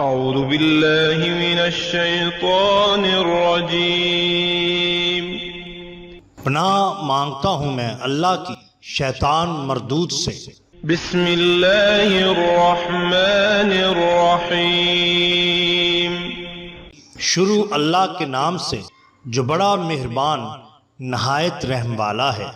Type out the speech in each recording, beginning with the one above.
اعوذ باللہ من الشیطان الرجیم۔ پناہ مانگتا ہوں میں اللہ کی شیطان مردود سے۔ بسم اللہ الرحمن الرحیم۔ شروع اللہ کے نام سے جو بڑا مہربان نہایت رحم والا ہے۔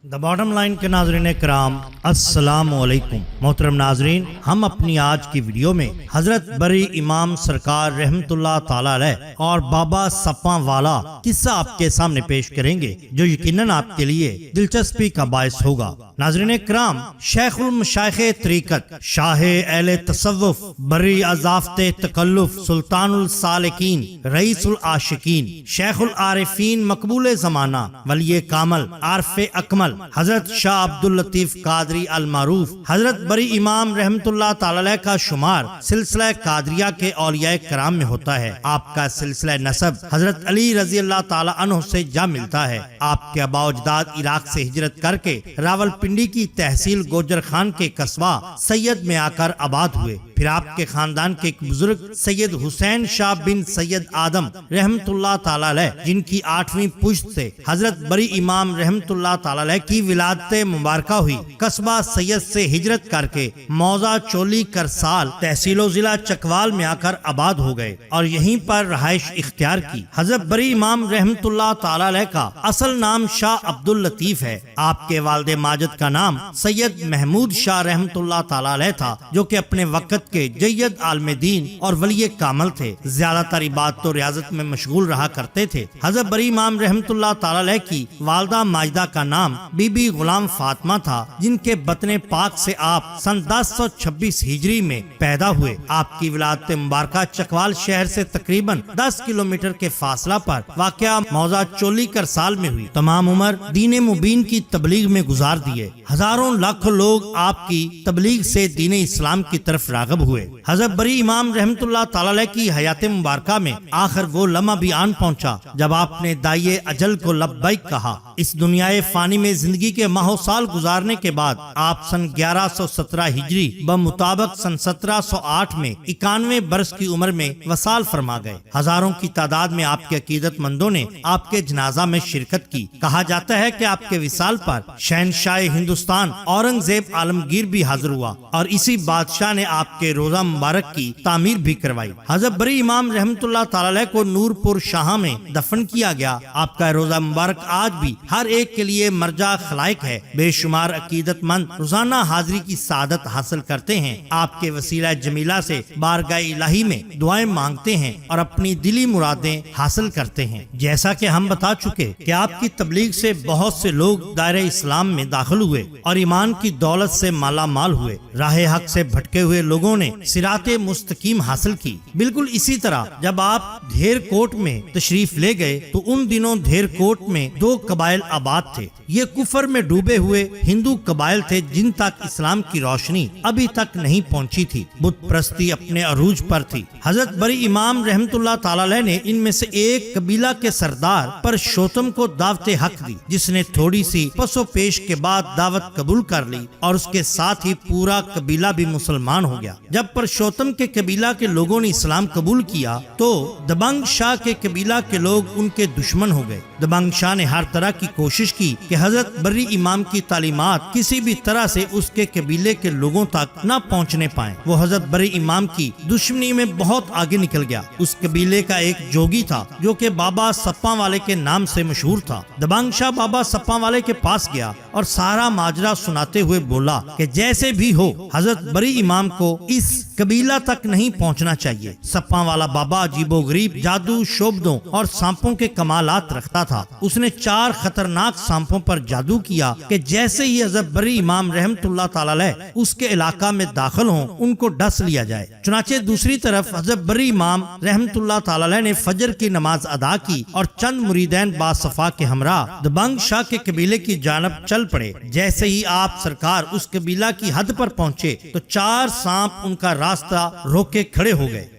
دا باٹم لائن کے ناظرین کرام، السلام علیکم۔ محترم ناظرین، ہم اپنی آج کی ویڈیو میں حضرت بری امام سرکار رحمت اللہ تعالی علیہ اور بابا سپاں والا قصہ آپ کے سامنے پیش کریں گے جو یقیناً آپ کے لیے دلچسپی کا باعث ہوگا۔ ناظرین کرام، شیخ المشائخ طریقت، شاہ اہل تصوف، بری اضافت تکلف، سلطان السالکین، رئیس العاشقین، شیخ العارفین، مقبول زمانہ، ولی کامل، عارف اکمل، حضرت شاہ عبداللطیف قادری المعروف، حضرت بری امام رحمت اللہ تعالی علیہ کا شمار سلسلہ قادریہ کے اولیاء کرام میں ہوتا ہے۔ آپ کا سلسلہ نسب حضرت علی رضی اللہ تعالی عنہ سے جا ملتا ہے۔ آپ کے آباء و اجداد عراق سے ہجرت کر کے راولپنڈی کی تحصیل گوجر خان کے قصبہ سید میں آ کر آباد ہوئے۔ پھر آپ کے خاندان کے ایک بزرگ سید حسین شاہ بن سید آدم رحمت اللہ تعالی علیہ، جن کی 8ویں پشت سے حضرت بری امام رحمت اللہ تعالی علیہ کی ولادت مبارکہ ہوئی، قصبہ سید سے ہجرت کر کے موضع چولی کرسال تحصیل و ضلع چکوال میں آ کر آباد ہو گئے اور یہیں پر رہائش اختیار کی۔ حضرت بری امام رحمت اللہ تعالی علیہ کا اصل نام شاہ عبداللطیف ہے۔ آپ کے والد ماجد کا نام سید محمود شاہ رحمت اللہ تعالی علیہ تھا، جو کہ اپنے وقت کے جید عالم دین اور ولی کامل تھے۔ زیادہ تر عبادت و ریاضت میں مشغول رہا کرتے تھے۔ حضرت بری امام رحمت اللہ تعالی علیہ کی والدہ ماجدہ کا نام بی بی غلام فاطمہ تھا، جن کے بطن پاک سے آپ سن 1026 ہجری میں پیدا ہوئے۔ آپ کی ولادت مبارکہ چکوال شہر سے تقریباً 10 کلومیٹر کے فاصلہ پر واقع موضع چولی کرسال میں ہوئی۔ تمام عمر دین مبین کی تبلیغ میں گزار دیے۔ ہزاروں لاکھوں لوگ آپ کی تبلیغ سے دین اسلام کی طرف راغب ہوئے۔ حضرت بری امام رحمت اللہ تعالی علیہ کی حیات مبارکہ میں آخر وہ لمحہ بھی آن پہنچا جب آپ نے داعیے اجل کو لبیک کہا۔ اس دنیائے فانی میں زندگی کے ماہ و سال گزارنے کے بعد آپ سن 1117 ہجری بمطابق سن 1708 میں 91 برس کی عمر میں وصال فرما گئے۔ ہزاروں کی تعداد میں آپ کے عقیدت مندوں نے آپ کے جنازہ میں شرکت کی۔ کہا جاتا ہے کہ آپ کے وصال پر شہنشاہ ہندوستان اورنگزیب عالمگیر بھی حاضر ہوا اور اسی بادشاہ نے آپ کے روضہ مبارک کی تعمیر بھی کروائی۔ حضرت بری امام رحمت اللہ تعالی علیہ کو نور پور شاہ میں دفن کیا گیا۔ آپ کا روضہ مبارک آج بھی ہر ایک کے لیے مرجع خلائق ہے۔ بے شمار عقیدت مند روزانہ حاضری کی سعادت حاصل کرتے ہیں، آپ کے وسیلہ جمیلہ سے بارگاہ الہی میں دعائیں مانگتے ہیں اور اپنی دلی مرادیں حاصل کرتے ہیں۔ جیسا کہ ہم بتا چکے کہ آپ کی تبلیغ سے بہت سے لوگ دائرہ اسلام میں داخل ہوئے اور ایمان کی دولت سے مالا مال ہوئے۔ راہ حق سے بھٹکے ہوئے لوگوں نے صراط مستقیم حاصل کی۔ بالکل اسی طرح جب آپ دھیر کوٹ میں تشریف لے گئے تو ان دنوں دھیر کوٹ میں 2 قبائل آباد تھے۔ یہ کفر میں ڈوبے ہوئے ہندو قبائل تھے جن تک اسلام کی روشنی ابھی تک نہیں پہنچی تھی۔ بت پرستی اپنے عروج پر تھی۔ حضرت بری امام رحمت اللہ تعالی علیہ نے ان میں سے ایک قبیلہ کے سردار پرشوتم کو دعوت حق دی، جس نے تھوڑی سی پس و پیش کے بعد دعوت قبول کر لی اور اس کے ساتھ ہی پورا قبیلہ بھی مسلمان ہو گیا۔ جب پرشوتم کے قبیلہ کے لوگوں نے اسلام قبول کیا تو دبنگ شاہ کے قبیلہ کے لوگ ان کے دشمن ہو گئے۔ دبنگ شاہ نے ہر طرح کی کوشش کی کہ حضرت بری امام کی تعلیمات کسی بھی طرح سے اس کے قبیلے کے لوگوں تک نہ پہنچنے پائیں۔ وہ حضرت بری امام کی دشمنی میں بہت آگے نکل گیا۔ اس قبیلے کا ایک جوگی تھا جو کہ بابا سپاں والے کے نام سے مشہور تھا۔ دبنگ شاہ بابا سپاں والے کے پاس گیا اور سارا ماجرا سناتے ہوئے بولا کہ جیسے بھی ہو حضرت بری امام کو اس قبیلہ تک نہیں پہنچنا چاہیے۔ سپاں والا بابا عجیب و غریب جادو، شعبدوں اور سانپوں کے کمالات رکھتا تھا۔ اس نے 4 خطرناک سانپوں پر جادو کیا کہ جیسے ہی حضرت بری امام رحمت اللہ تعالی علیہ اس کے علاقہ میں داخل ہوں ان کو ڈس لیا جائے۔ چنانچہ دوسری طرف حضرت بری امام رحمت اللہ تعالی علیہ نے فجر کی نماز ادا کی اور چند مریدین باصفا کے ہمراہ دبنگ شاہ کے قبیلے کی جانب چل پڑے۔ جیسے ہی آپ سرکار اس قبیلہ کی حد پر پہنچے تو 4 سانپ ان کا راستہ روکے کھڑے ہو گئے۔